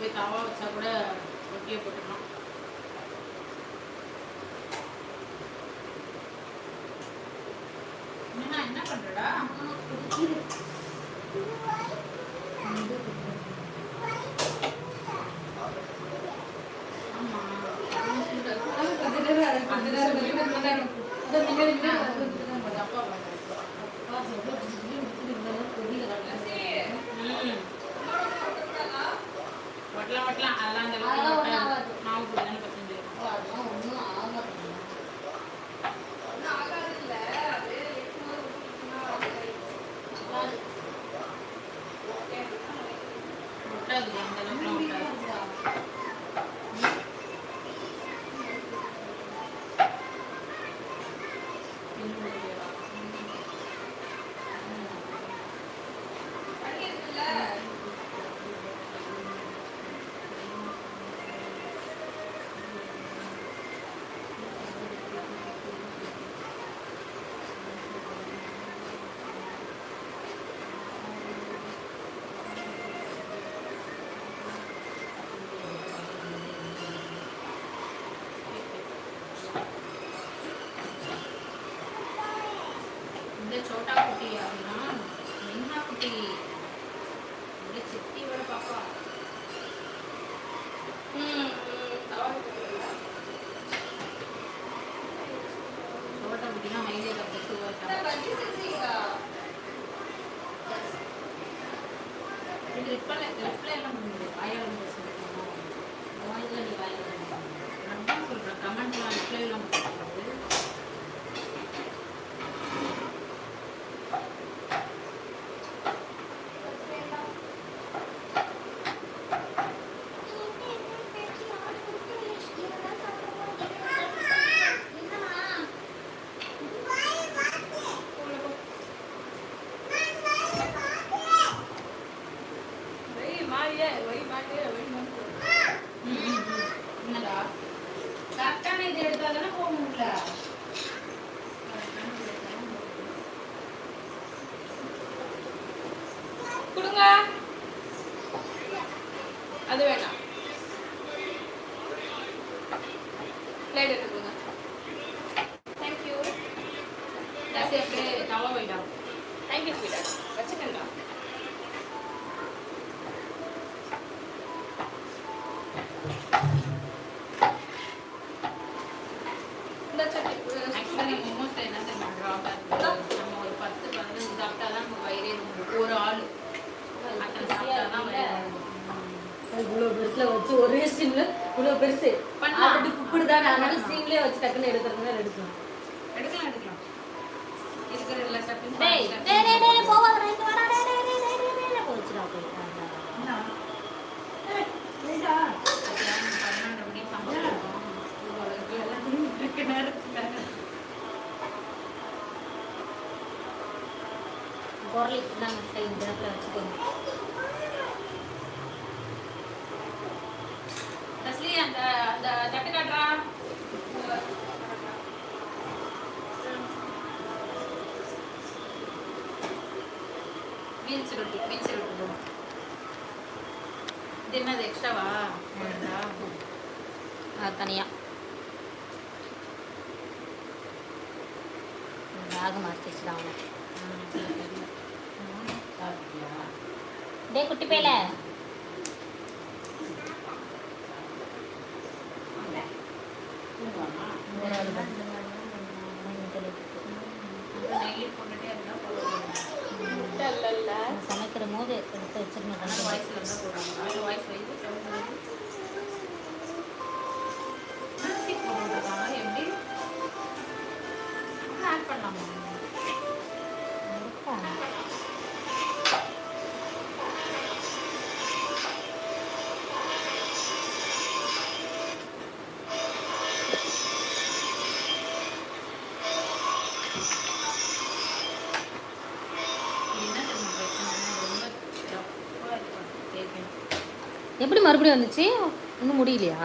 போய் தவா வச்சா கூட ரொட்டியை போட்டுக்கலாம். என்ன பண்றடா? வட்டலாம் அதெல்லாம் அந்த மாவு போட்டு பசங்க ஒட்டாது, அந்த அளவுக்குலாம் ஒட்டாது. छोटा कुटी नेहा कुटी चिट्टी वाला पापा छोटा कुटी ना हाईवे का रिप्लाई वाया कमेंट रिप्लाई கொடுங்க. அது வேண்டாம், பிளேட் எடுத்துக்கோங்க. Thank you. ஜாஸ்தி அப்படியே தவா வைடா. தேங்க் யூ ஸ்வீட்டா. வச்சுக்கண்டா. இந்த சட்னி ஆக்சுவலி மோமோஸ் என்ன தெரியுமா, நம்ம ஒரு 10-15 சாப்பிட்டா தான் நம்ம வயிறே ஒரு ஆள் இவ்வளோ பெருசில் வச்சு ஒரே ஸ்ட்ரீம்ல இவ்வளோ பெருசு ஆல்ரெடி குப்பிடு தான். அதனால ஸ்ட்ரீம்லேயே வச்சு டக்குன்னு எடுக்கிறதுனா எடுக்கலாம். இருக்கிற எல்லா ஸ்டஃப்பிங் பொருள் நாங்கள் சைடு இடத்துல வச்சுக்கோங்க. தஸ்லி அந்த அந்த தட்டு காட்டுறா. பீன்ஸ் ரொட்டி இது என்னது எக்ஸ்ட்ராவா? தனியா பேக் மாற்றி வச்சுதான். டே குட்டி பேல சமைக்கிற போது எடுத்து வச்சிருந்தேன். எப்படி ஆட் பண்ணலாமா? எப்படி மறுபடியும் வந்துச்சு? இன்னும் முடியலையா?